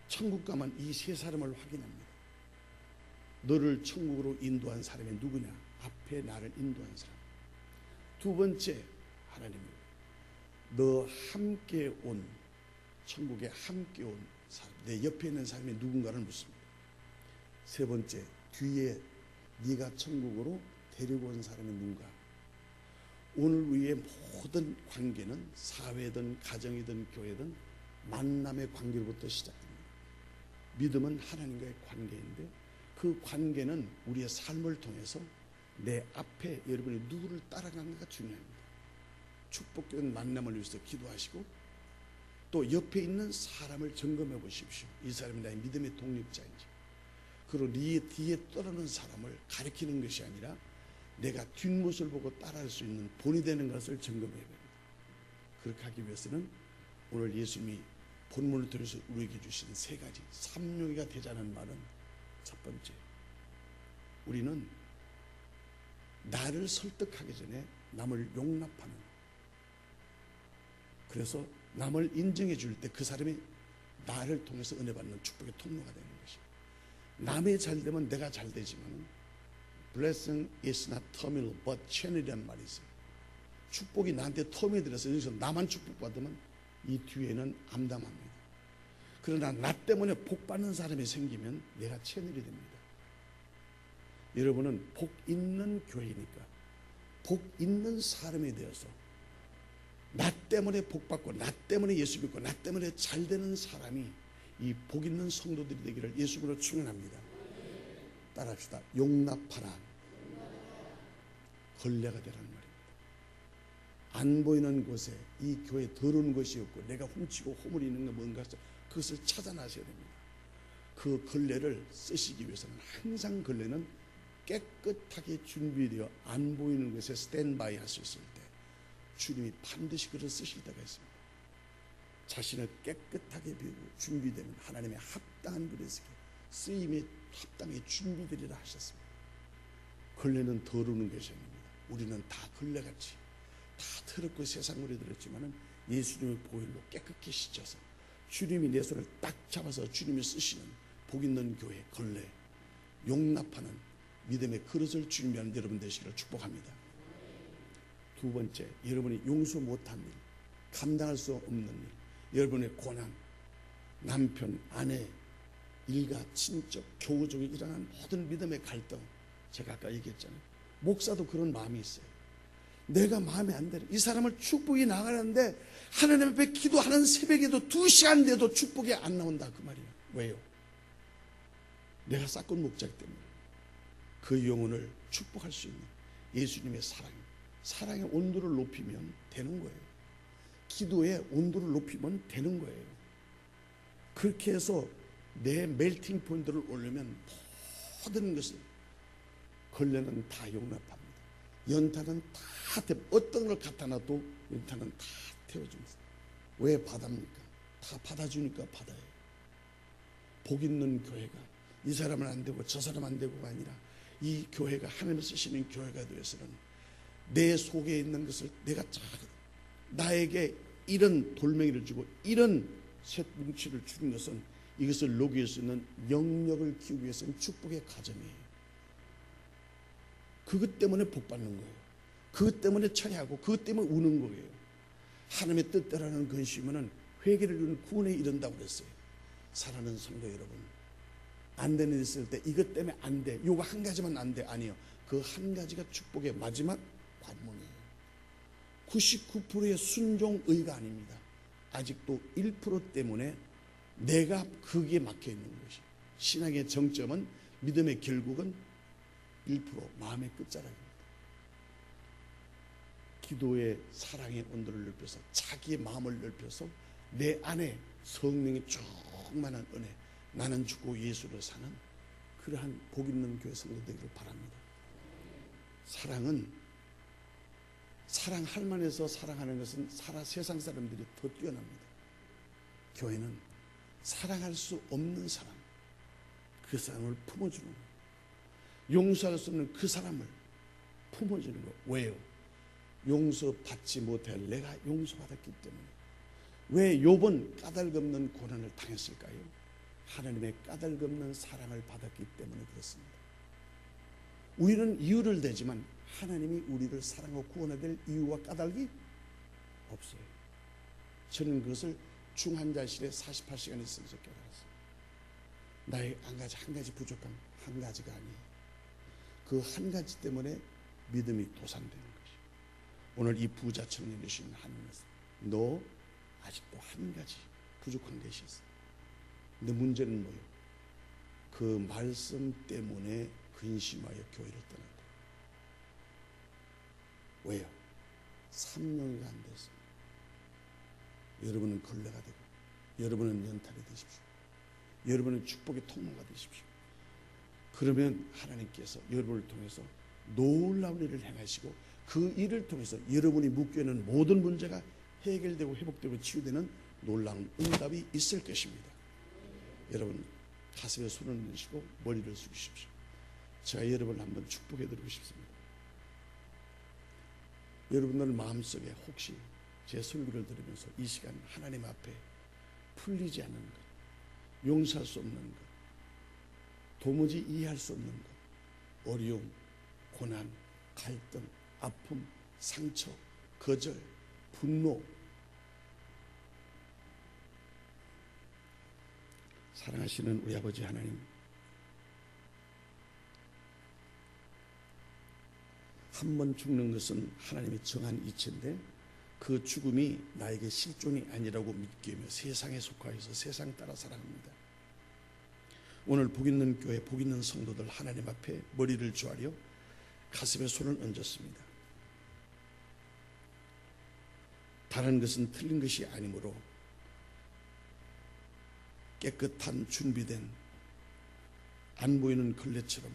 천국 가면 이 세 사람을 확인합니다. 너를 천국으로 인도한 사람이 누구냐? 앞에 나를 인도한 사람. 두 번째 하나님입니다. 너 함께 온 천국에 함께 온 사람, 내 옆에 있는 사람이 누군가를 묻습니다. 세 번째, 뒤에 네가 천국으로 데리고 온 사람이 누군가. 오늘 우리의 모든 관계는 사회든 가정이든 교회든 만남의 관계로부터 시작됩니다. 믿음은 하나님과의 관계인데 그 관계는 우리의 삶을 통해서 내 앞에 여러분이 누구를 따라가는가가 중요합니다. 축복된 만남을 위해서 기도하시고 또 옆에 있는 사람을 점검해 보십시오. 이 사람이 나의 믿음의 독립자인지. 그리고 네 뒤에 따르는 사람을 가리키는 것이 아니라 내가 뒷모습을 보고 따라할 수 있는 본이 되는 것을 점검해야 됩니다. 그렇게 하기 위해서는 오늘 예수님이 본문을 통해서 우리에게 주신 세 가지 삼용이가 되자는 말은 첫 번째, 우리는 나를 설득하기 전에 남을 용납하는, 그래서 남을 인정해 줄 때 그 사람이 나를 통해서 은혜 받는 축복의 통로가 되는 것이. 남이 잘 되면 내가 잘 되지만 blessing is not terminal but channel이란 말이 있어요. 축복이 나한테 텀이 들어서 여기서 나만 축복받으면 이 뒤에는 암담합니다. 그러나 나 때문에 복 받는 사람이 생기면 내가 채널이 됩니다. 여러분은 복 있는 교회니까 복 있는 사람이 되어서 나 때문에 복 받고 나 때문에 예수 믿고 나 때문에 잘 되는 사람이 이 복 있는 성도들이 되기를 예수님으로 축원합니다. 따라합시다. 용납하라. 걸레가 되라는 말입니다. 안 보이는 곳에 이 교회에 더러운 것이 없고 내가 훔치고 허물이 있는 게 뭔가 그것을 찾아나셔야 됩니다. 그 걸레를 쓰시기 위해서는 항상 걸레는 깨끗하게 준비되어 안 보이는 것에 스탠바이 할 수 있을 때 주님이 반드시 그를 쓰실 때가 있습니다. 자신을 깨끗하게 비우고 준비되면 하나님의 합당한 그릇에 쓰임에 합당히 준비되리라 하셨습니다. 걸레는 더러운 것이 아닙니다. 우리는 다 걸레같이 다 더럽고 세상물이 들었지만은 예수님의 보혈로 깨끗게 씻어서 주님이 내 손을 딱 잡아서 주님이 쓰시는 복 있는 교회 걸레, 용납하는 믿음의 그릇을 준비하는 여러분 되시기를 축복합니다. 두 번째, 여러분이 용서 못한 일, 감당할 수 없는 일, 여러분의 고난, 남편, 아내, 일가, 친척, 교우족에 일어난 모든 믿음의 갈등, 제가 아까 얘기했잖아요. 목사도 그런 마음이 있어요. 내가 마음에 안 들어. 이 사람을 축복이 나가는데 하나님 앞에 기도하는 새벽에도 2시간 돼도 축복이 안 나온다 그 말이에요. 왜요? 내가 싹건 목자이기 때문에. 그 영혼을 축복할 수 있는 예수님의 사랑의 온도를 높이면 되는 거예요. 기도의 온도를 높이면 되는 거예요. 그렇게 해서 내 멜팅 포인트를 올리면 모든 것을 걸레는 다 용납합니다. 연탄은 다 어떤 걸 갖다 놔도 연탄은 다 태워줍니다. 왜 바다입니까? 다 받아주니까 바다예요. 복 있는 교회가 이 사람은 안 되고 저 사람 안 되고가 아니라 이 교회가 하나님 쓰시는 교회가 되어서는 내 속에 있는 것을 내가 나에게 이런 돌멩이를 주고 이런 쇳뭉치를 주는 것은 이것을 녹일 수 있는 영역을 키우기 위해서는 축복의 과정이에요. 그것 때문에 복 받는 거예요. 그것 때문에 처리하고 그것 때문에 우는 거예요. 하나님의 뜻대로는 근심은 회개를 이루는 구원에 이른다고 그랬어요. 사랑하는 성도 여러분, 안 되는 일 있을 때 이것 때문에 안 돼, 요거 한 가지만 안 돼, 아니요. 그 한 가지가 축복의 마지막 관문이에요. 99%의 순종의가 아닙니다. 아직도 1% 때문에 내가 거기에 막혀 있는 것이. 신앙의 정점은, 믿음의 결국은 1% 마음의 끝자락입니다. 기도의 사랑의 온도를 넓혀서 자기의 마음을 넓혀서 내 안에 성령의 충만한 은혜, 나는 죽고 예수로 사는 그러한 복 있는 교회 성도 되기를 바랍니다. 사랑은 사랑할 만해서 사랑하는 것은 세상 사람들이 더 뛰어납니다. 교회는 사랑할 수 없는 사람, 그 사람을 품어주는 거예요. 용서할 수 없는 그 사람을 품어주는 거예요. 왜요? 용서받지 못해 내가 용서받았기 때문에. 왜 욥은 까닭없는 고난을 당했을까요? 하나님의 까닭없는 사랑을 받았기 때문에 그렇습니다. 우리는 이유를 대지만 하나님이 우리를 사랑하고 구원해야 될 이유와 까닭이 없어요. 저는 그것을 중환자실에 48시간 있으면서 깨달았어요. 나의 한 가지 부족함, 한 가지가 아니에요. 그 한 가지 때문에 믿음이 도산되는 것이에요. 오늘 이 부자 청년 주신 하나님은 너 아직도 한 가지 부족한 것이 있어. 근데 문제는 뭐예요? 그 말씀 때문에 근심하여 교회를 떠난다. 왜요? 삼명이 안 돼서. 여러분은 걸레가 되고, 여러분은 연탄이 되십시오. 여러분은 축복의 통로가 되십시오. 그러면 하나님께서 여러분을 통해서 놀라운 일을 행하시고, 그 일을 통해서 여러분이 묶여 있는 모든 문제가 해결되고 회복되고 치유되는 놀라운 응답이 있을 것입니다. 여러분 가슴에 손을 내시고 머리를 숙이십시오. 제가 여러분을 한번 축복해 드리고 싶습니다. 여러분들 마음속에 혹시 제 설교를 들으면서 이 시간 하나님 앞에 풀리지 않는 것, 용서할 수 없는 것, 도무지 이해할 수 없는 것, 어려움, 고난, 갈등, 아픔, 상처, 거절, 분노, 사랑하시는 우리 아버지 하나님, 한 번 죽는 것은 하나님의 정한 이치인데 그 죽음이 나에게 실존이 아니라고 믿기며 세상에 속하여서 세상 따라 살아갑니다. 오늘 복 있는 교회, 복 있는 성도들 하나님 앞에 머리를 조아려 가슴에 손을 얹었습니다. 다른 것은 틀린 것이 아니므로 깨끗한 준비된 안 보이는 걸레처럼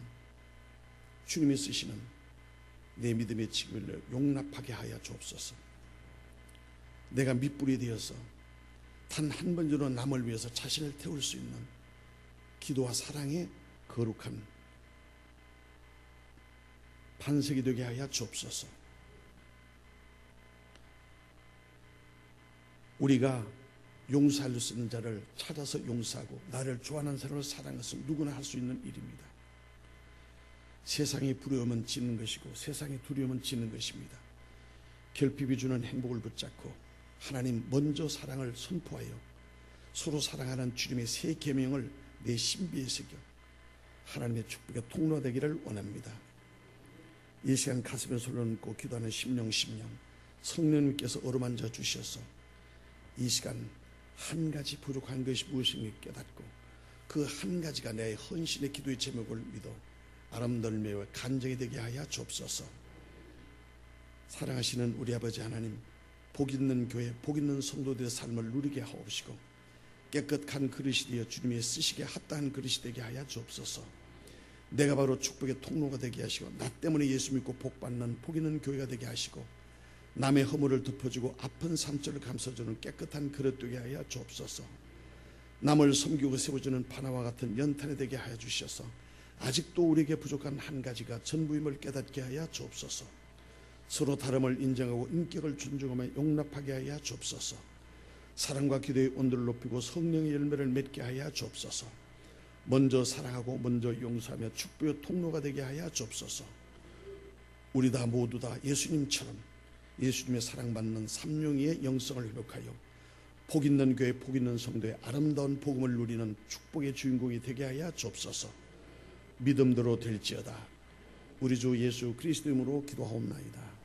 주님이 쓰시는 내 믿음의 직분을 용납하게 하여 주옵소서. 내가 밑불이 되어서 단 한 번으로 남을 위해서 자신을 태울 수 있는 기도와 사랑의 거룩한 반석이 되게 하여 주옵소서. 우리가 용서할 수 있는 자를 찾아서 용서하고 나를 좋아하는 사람을 사랑하는 것은 누구나 할 수 있는 일입니다. 세상의 부러움은 짓는 것이고 세상의 두려움은 짓는 것입니다. 결핍이 주는 행복을 붙잡고 하나님 먼저 사랑을 선포하여 서로 사랑하는 주님의 새 계명을 내 신비에 새겨 하나님의 축복의 통로 되기를 원합니다. 이 시간 가슴에 손을 얹고 기도하는 심령 성령님께서 어루만져 주셔서 이 시간 한 가지 부족한 것이 무엇인지 깨닫고 그 한 가지가 내 헌신의 기도의 제목을 믿어 아름다운 매와 간증이 되게 하여 주옵소서. 사랑하시는 우리 아버지 하나님, 복 있는 교회, 복 있는 성도들의 삶을 누리게 하옵시고 깨끗한 그릇이 되어 주님의 쓰시기에 합당한 그릇이 되게 하여 주옵소서. 내가 바로 축복의 통로가 되게 하시고 나 때문에 예수 믿고 복받는 복 있는 교회가 되게 하시고 남의 허물을 덮어주고 아픈 상처를 감싸주는 깨끗한 그릇 되게 하여 주옵소서. 남을 섬기고 세워주는 바나와 같은 연탄이 되게 하여 주셔서 아직도 우리에게 부족한 한 가지가 전부임을 깨닫게 하여 주옵소서. 서로 다름을 인정하고 인격을 존중하며 용납하게 하여 주옵소서. 사랑과 기도의 온도를 높이고 성령의 열매를 맺게 하여 주옵소서. 먼저 사랑하고 먼저 용서하며 축복의 통로가 되게 하여 주옵소서. 우리 다 모두 다 예수님처럼 예수님의 사랑받는 삼룡이의 영성을 회복하여 복 있는 교회, 복 있는 성도의 아름다운 복음을 누리는 축복의 주인공이 되게 하여 주옵소서. 믿음대로 될지어다. 우리 주 예수 그리스도 이름으로 기도하옵나이다.